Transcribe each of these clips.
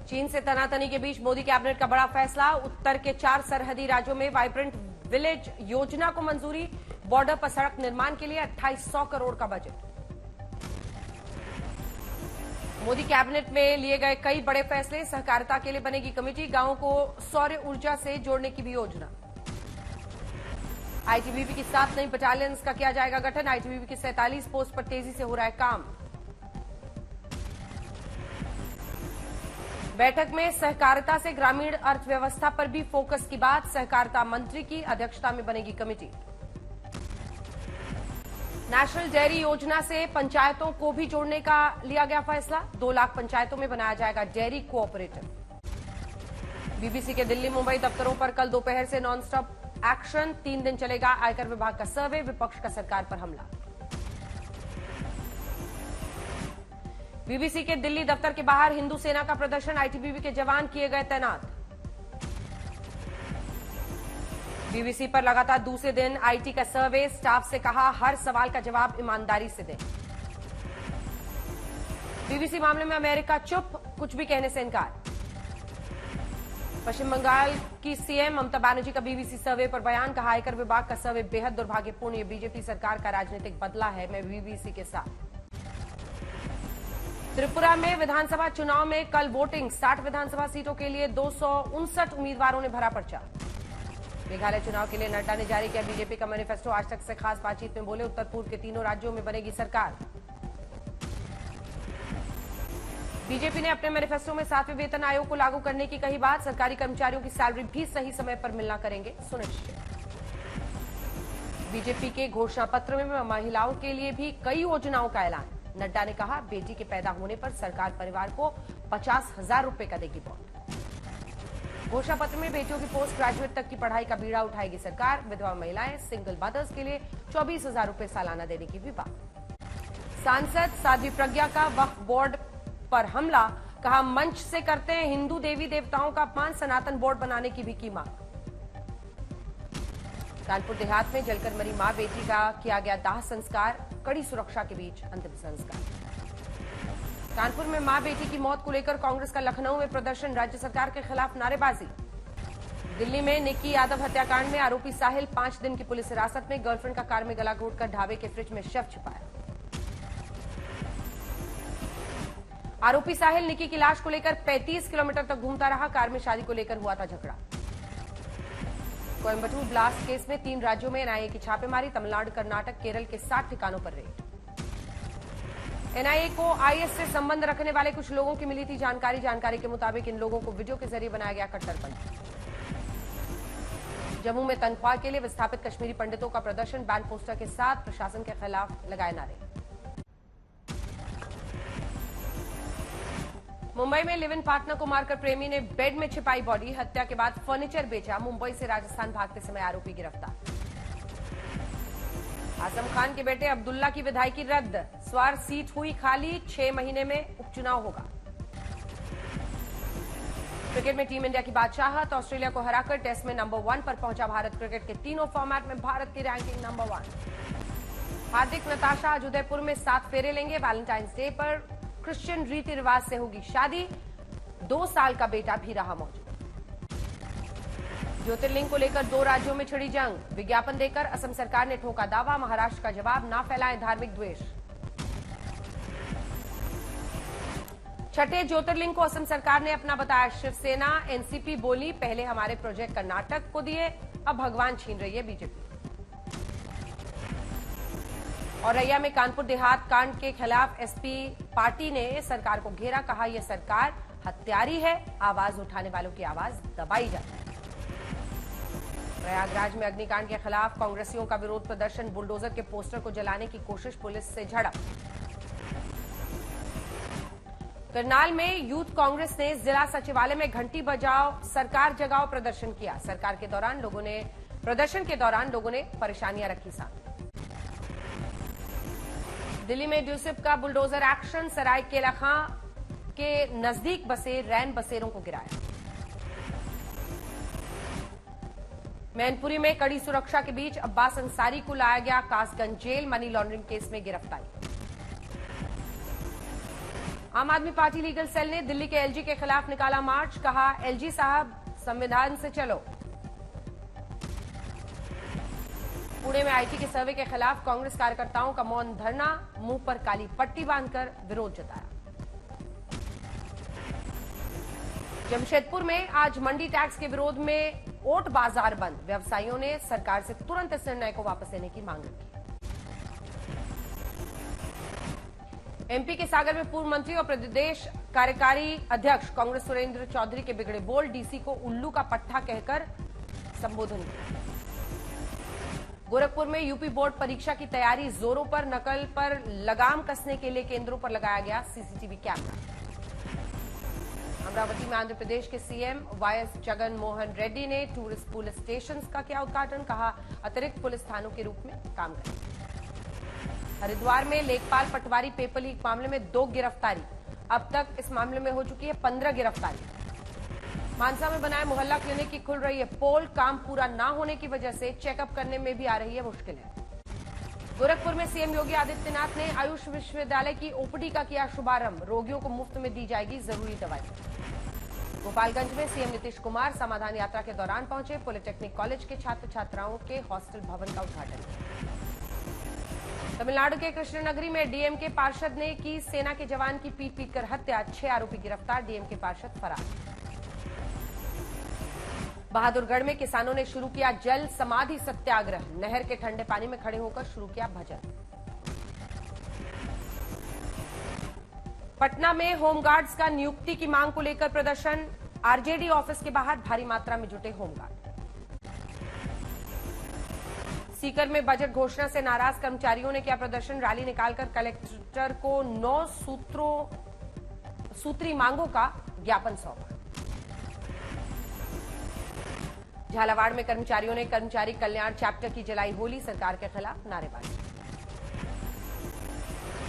चीन से तनातनी के बीच मोदी कैबिनेट का बड़ा फैसला। उत्तर के 4 सरहदी राज्यों में वाइब्रेंट विलेज योजना को मंजूरी। बॉर्डर पर सड़क निर्माण के लिए 2800 करोड़ का बजट। मोदी कैबिनेट में लिए गए कई बड़े फैसले। सहकारिता के लिए बनेगी कमेटी। गांवों को सौर ऊर्जा से जोड़ने की भी योजना। आईटीबीपी की 7 नई बटालियंस का किया जाएगा गठन। आईटीबीपी की 47 पोस्ट पर तेजी से हो रहा है काम। बैठक में सहकारिता से ग्रामीण अर्थव्यवस्था पर भी फोकस की बात। सहकारिता मंत्री की अध्यक्षता में बनेगी कमेटी। नेशनल डेयरी योजना से पंचायतों को भी जोड़ने का लिया गया फैसला। 2 लाख पंचायतों में बनाया जाएगा डेयरी कोऑपरेटिव। बीबीसी के दिल्ली मुंबई दफ्तरों पर कल दोपहर से नॉनस्टॉप एक्शन। 3 दिन चलेगा आयकर विभाग का सर्वे। विपक्ष का सरकार पर हमला। बीबीसी के दिल्ली दफ्तर के बाहर हिंदू सेना का प्रदर्शन। आईटीबीपी के जवान किए गए तैनात। बीबीसी पर लगातार दूसरे दिन आईटी का सर्वे। स्टाफ से कहा हर सवाल का जवाब ईमानदारी से दें। बीबीसी मामले में अमेरिका चुप, कुछ भी कहने से इनकार। पश्चिम बंगाल की सीएम ममता बनर्जी का बीबीसी सर्वे पर बयान। कहा आयकर विभाग का सर्वे बेहद दुर्भाग्यपूर्ण। ये बीजेपी सरकार का राजनीतिक बदला है। मैं बीबीसी के साथ। त्रिपुरा में विधानसभा चुनाव में कल वोटिंग। 60 विधानसभा सीटों के लिए 259 उम्मीदवारों ने भरा पर्चा। मेघालय चुनाव के लिए नड्डा ने जारी किया बीजेपी का मैनिफेस्टो। आज तक से खास बातचीत में बोले उत्तर पूर्व के तीनों राज्यों में बनेगी सरकार। बीजेपी ने अपने मैनिफेस्टो में 7वें वेतन आयोग को लागू करने की कही बात। सरकारी कर्मचारियों की सैलरी भी सही समय पर मिलना करेंगे सुनिश्चित। बीजेपी के घोषणा पत्र में महिलाओं के लिए भी कई योजनाओं का ऐलान। नड्डा ने कहा बेटी के पैदा होने पर सरकार परिवार को 50,000 रुपए का देगी बॉन्ड। घोषणा पत्र में बेटियों की पोस्ट ग्रेजुएट तक की पढ़ाई का बीड़ा उठाएगी सरकार। विधवा महिलाएं, सिंगल मदर्स के लिए 24,000 रुपए सालाना देने की भी बात। सांसद साध्वी प्रज्ञा का वक्फ बोर्ड पर हमला। कहा मंच से करते हैं हिंदू देवी देवताओं का अपमान। सनातन बोर्ड बनाने की भी की मांग। कानपुर देहात में जलकर मरी मां बेटी का किया गया दाह संस्कार। कड़ी सुरक्षा के बीच अंतिम संस्कार। कानपुर में मां बेटी की मौत को लेकर कांग्रेस का लखनऊ में प्रदर्शन। राज्य सरकार के खिलाफ नारेबाजी। दिल्ली में निक्की यादव हत्याकांड में आरोपी साहिल 5 दिन की पुलिस हिरासत में। गर्लफ्रेंड का कार में गला घोटकर ढाबे के फ्रिज में शव छिपाया। आरोपी साहिल निक्की की लाश को लेकर 35 किलोमीटर तक घूमता रहा। कार में शादी को लेकर हुआ था झगड़ा। कोयम्बटूर ब्लास्ट केस में 3 राज्यों में एनआईए की छापेमारी। तमिलनाडु, कर्नाटक, केरल के 60 ठिकानों पर रेड। एनआईए को आईएस से संबंध रखने वाले कुछ लोगों की मिली थी जानकारी के मुताबिक इन लोगों को वीडियो के जरिए बनाया गया कट्टरपंथी। जम्मू में तनख्वाह के लिए विस्थापित कश्मीरी पंडितों का प्रदर्शन। बैन पोस्टर के साथ प्रशासन के खिलाफ लगाए नारे। मुंबई में लिव इन पार्टनर को मारकर प्रेमी ने बेड में छिपाई बॉडी। हत्या के बाद फर्नीचर बेचा। मुंबई से राजस्थान भागते समय आरोपी गिरफ्तार। आजम खान के बेटे अब्दुल्ला की विधायकी रद्द। स्वार सीट हुई खाली। 6 महीने में उपचुनाव होगा। क्रिकेट में टीम इंडिया की बादशाहत। ऑस्ट्रेलिया को हराकर टेस्ट में नंबर 1 पर पहुंचा भारत। क्रिकेट के तीनों फॉर्मेट में भारत की रैंकिंग नंबर 1। हार्दिक नताशा आज उदयपुर में 7 फेरे लेंगे। वैलेंटाइंस डे पर क्रिश्चियन रीति रिवाज से होगी शादी। 2 साल का बेटा भी रहा मौजूद। ज्योतिर्लिंग को लेकर 2 राज्यों में छिड़ी जंग। विज्ञापन देकर असम सरकार ने ठोका दावा। महाराष्ट्र का जवाब, ना फैलाएं धार्मिक द्वेष। छठे ज्योतिर्लिंग को असम सरकार ने अपना बताया। शिवसेना एनसीपी बोली पहले हमारे प्रोजेक्ट कर्नाटक को दिए, अब भगवान छीन रही है बीजेपी। और रैया में कानपुर देहात कांड के खिलाफ एसपी पार्टी ने सरकार को घेरा। कहा यह सरकार हत्यारी है। आवाज उठाने वालों की आवाज दबाई जाती है। प्रयागराज में अग्निकांड के खिलाफ कांग्रेसियों का विरोध प्रदर्शन। बुलडोजर के पोस्टर को जलाने की कोशिश। पुलिस से झड़प। करनाल में यूथ कांग्रेस ने जिला सचिवालय में घंटी बजाओ सरकार जगाओ प्रदर्शन किया। प्रदर्शन के दौरान लोगों ने परेशानियां रखी सामने। दिल्ली में ड्यूसिप का बुलडोजर एक्शन। सरायकेला खां के नजदीक बसे रैन बसेरों को गिराया। मैनपुरी में कड़ी सुरक्षा के बीच अब्बास अंसारी को लाया गया Kasganj jail. Money laundering case में गिरफ्तारी। आम आदमी पार्टी लीगल सेल ने दिल्ली के एलजी के खिलाफ निकाला मार्च, कहा एलजी साहब संविधान से चलो। पुणे में आईटी के सर्वे के खिलाफ कांग्रेस कार्यकर्ताओं का मौन धरना, मुंह पर काली पट्टी बांधकर विरोध जताया। जमशेदपुर में आज मंडी टैक्स के विरोध में ओट बाजार बंद, व्यवसायियों ने सरकार से तुरंत इस निर्णय को वापस लेने की मांग की। एमपी के सागर में पूर्व मंत्री और प्रदेश कार्यकारी अध्यक्ष कांग्रेस सुरेंद्र चौधरी के बिगड़े बोल, डीसी को उल्लू का पट्टा कहकर संबोधन किया। गोरखपुर में यूपी बोर्ड परीक्षा की तैयारी जोरों पर, नकल पर लगाम कसने के लिए केंद्रों पर लगाया गया सीसीटीवी कैमरा। अमरावती में आंध्र प्रदेश के सीएम वाईएस जगन मोहन रेड्डी ने टूरिस्ट पुलिस स्टेशन का किया उद्घाटन, कहा अतिरिक्त पुलिस थानों के रूप में काम करें। हरिद्वार में लेखपाल पटवारी पेपर लीक मामले में 2 गिरफ्तारी, अब तक इस मामले में हो चुकी है 15 गिरफ्तारी। मानसा में बनाए मोहल्ला क्लिनिक की खुल रही है पोल, काम पूरा न होने की वजह से चेकअप करने में भी आ रही है मुश्किलें। गोरखपुर में सीएम योगी आदित्यनाथ ने आयुष विश्वविद्यालय की ओपीडी का किया शुभारंभ, रोगियों को मुफ्त में दी जाएगी जरूरी दवाई। गोपालगंज में सीएम नीतीश कुमार समाधान यात्रा के दौरान पहुंचे, पॉलिटेक्निक कॉलेज के छात्र छात्राओं के हॉस्टल भवन का उद्घाटन। तमिलनाडु के कृष्णनगरी में डीएमके पार्षद ने की सेना के जवान की पीट पीट कर हत्या, 6 आरोपी गिरफ्तार, डीएमके पार्षद फरार। बहादुरगढ़ में किसानों ने शुरू किया जल समाधि सत्याग्रह, नहर के ठंडे पानी में खड़े होकर शुरू किया भजन। पटना में होमगार्ड्स का नियुक्ति की मांग को लेकर प्रदर्शन, आरजेडी ऑफिस के बाहर भारी मात्रा में जुटे होमगार्ड। सीकर में बजट घोषणा से नाराज कर्मचारियों ने किया प्रदर्शन, रैली निकालकर कलेक्टर को 9 सूत्री मांगों का ज्ञापन सौंपा। झालावाड़ में कर्मचारियों ने कर्मचारी कल्याण चैप्टर की जलाई होली, सरकार के खिलाफ नारेबाजी।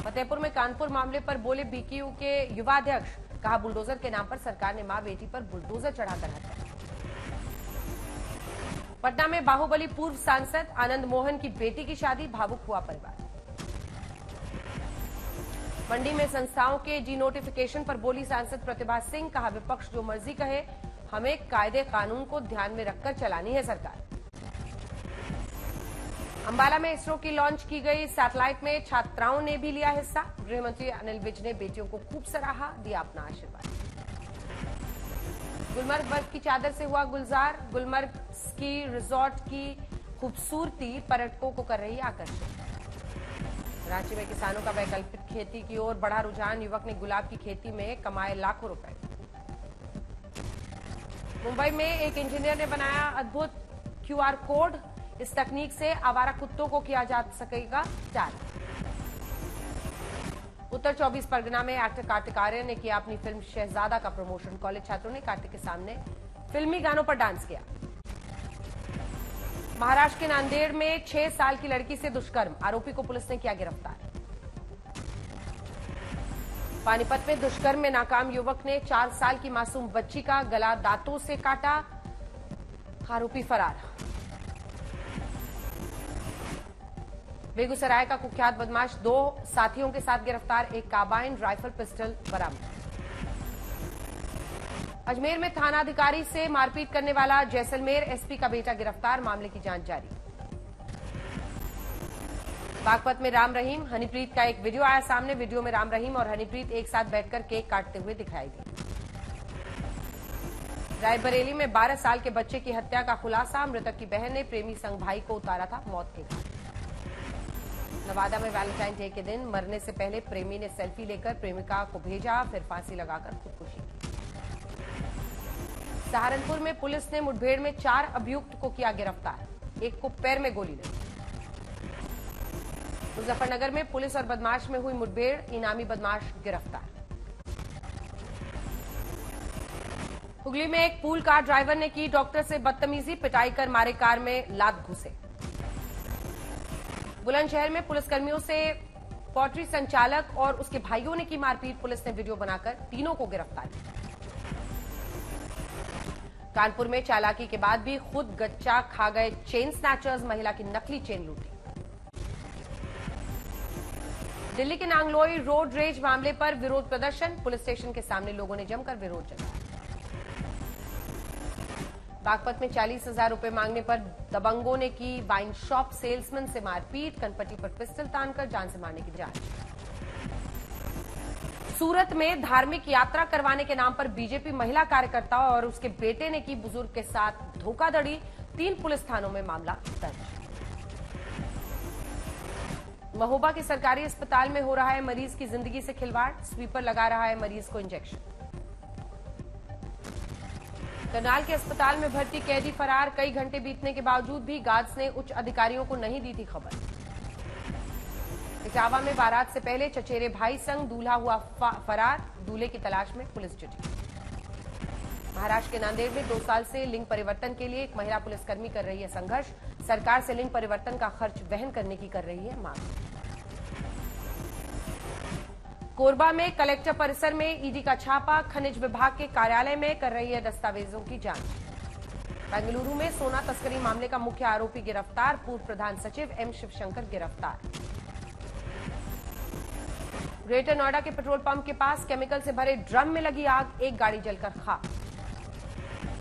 फतेहपुर में कानपुर मामले पर बोले बीकेयू के युवा अध्यक्ष, कहा बुलडोजर के नाम पर सरकार ने मां बेटी पर बुलडोजर चढ़ाकर हत्या। पटना में बाहुबली पूर्व सांसद आनंद मोहन की बेटी की शादी, भावुक हुआ परिवार। मंडी में संस्थाओं के जी नोटिफिकेशन पर बोली सांसद प्रतिभा सिंह, कहा विपक्ष जो मर्जी कहे, हमें कायदे कानून को ध्यान में रखकर चलानी है सरकार। अंबाला में इसरो की लॉन्च की गई सैटेलाइट में छात्राओं ने भी लिया हिस्सा, गृह मंत्री अनिल विज ने बेटियों को खूब सराहा, दिया अपना आशीर्वाद। गुलमर्ग बर्फ की चादर से हुआ गुलजार, गुलमर्ग स्की रिजॉर्ट की खूबसूरती पर्यटकों को कर रही आकर्षित। रांची में किसानों का वैकल्पिक खेती की ओर बढ़ा रुझान, युवक ने गुलाब की खेती में कमाए लाखों रुपए। मुंबई में एक इंजीनियर ने बनाया अद्भुत क्यूआर कोड, इस तकनीक से आवारा कुत्तों को किया जा सकेगा टैग। उत्तर 24 परगना में एक्टर कार्तिक आर्यन ने किया अपनी फिल्म शहजादा का प्रमोशन, कॉलेज छात्रों ने कार्तिक के सामने फिल्मी गानों पर डांस किया। महाराष्ट्र के नांदेड़ में 6 साल की लड़की से दुष्कर्म, आरोपी को पुलिस ने किया गिरफ्तार। पानीपत में दुष्कर्म में नाकाम युवक ने 4 साल की मासूम बच्ची का गला दांतों से काटा, आरोपी फरार। बेगूसराय का कुख्यात बदमाश 2 साथियों के साथ गिरफ्तार, एक कार्बाइन राइफल पिस्टल बरामद। अजमेर में थानाधिकारी से मारपीट करने वाला जैसलमेर एसपी का बेटा गिरफ्तार, मामले की जांच जारी। बागपत में राम रहीम हनीप्रीत का एक वीडियो आया सामने, वीडियो में राम रहीम और हनीप्रीत एक साथ बैठकर केक काटते हुए दिखाई दिए। रायबरेली में 12 साल के बच्चे की हत्या का खुलासा, मृतक की बहन ने प्रेमी संग भाई को उतारा था मौत के घाट। नवादा में वैलेंटाइन डे के दिन मरने से पहले प्रेमी ने सेल्फी लेकर प्रेमिका को भेजा, फिर फांसी लगाकर खुदकुशी की। सहारनपुर में पुलिस ने मुठभेड़ में 4 अभियुक्त को किया गिरफ्तार, एक को पैर में गोली लगी। मुजफ्फरनगर में पुलिस और बदमाश में हुई मुठभेड़, इनामी बदमाश गिरफ्तार। हुगली में एक पूल कार ड्राइवर ने की डॉक्टर से बदतमीजी, पिटाई कर मारे कार में लात घुसे। बुलंदशहर में पुलिसकर्मियों से पॉल्ट्री संचालक और उसके भाइयों ने की मारपीट, पुलिस ने वीडियो बनाकर तीनों को गिरफ्तार किया। कानपुर में चालाकी के बाद भी खुद गच्चा खा गए चेन स्नैचर्स, महिला की नकली चेन लूटी। दिल्ली के नांगलोई रोड रेज मामले पर विरोध प्रदर्शन, पुलिस स्टेशन के सामने लोगों ने जमकर विरोध जताया। बागपत में 40,000 रुपए मांगने पर दबंगों ने की वाइन शॉप सेल्समैन से मारपीट, कनपट्टी पर पिस्टल तानकर जान से मारने की जांच। सूरत में धार्मिक यात्रा करवाने के नाम पर बीजेपी महिला कार्यकर्ता और उसके बेटे ने की बुजुर्ग के साथ धोखाधड़ी, 3 पुलिस थानों में मामला दर्ज। महोबा के सरकारी अस्पताल में हो रहा है मरीज की जिंदगी से खिलवाड़, स्वीपर लगा रहा है मरीज को इंजेक्शन। करनाल के अस्पताल में भर्ती कैदी फरार, कई घंटे बीतने के बावजूद भी गार्ड्स ने उच्च अधिकारियों को नहीं दी थी खबर। इटावा में बारात से पहले चचेरे भाई संग दूल्हा हुआ फरार, दूल्हे की तलाश में पुलिस जुटी। महाराष्ट्र के नांदेड़ में 2 साल से लिंग परिवर्तन के लिए एक महिला पुलिसकर्मी कर रही है संघर्ष, सरकार से लिंग परिवर्तन का खर्च वहन करने की कर रही है मांग। कोरबा में कलेक्टर परिसर में ईडी का छापा, खनिज विभाग के कार्यालय में कर रही है दस्तावेजों की जांच। बेंगलुरु में सोना तस्करी मामले का मुख्य आरोपी गिरफ्तार, पूर्व प्रधान सचिव एम शिवशंकर गिरफ्तार। ग्रेटर नोएडा के पेट्रोल पंप के पास केमिकल से भरे ड्रम में लगी आग, एक गाड़ी जलकर खाक।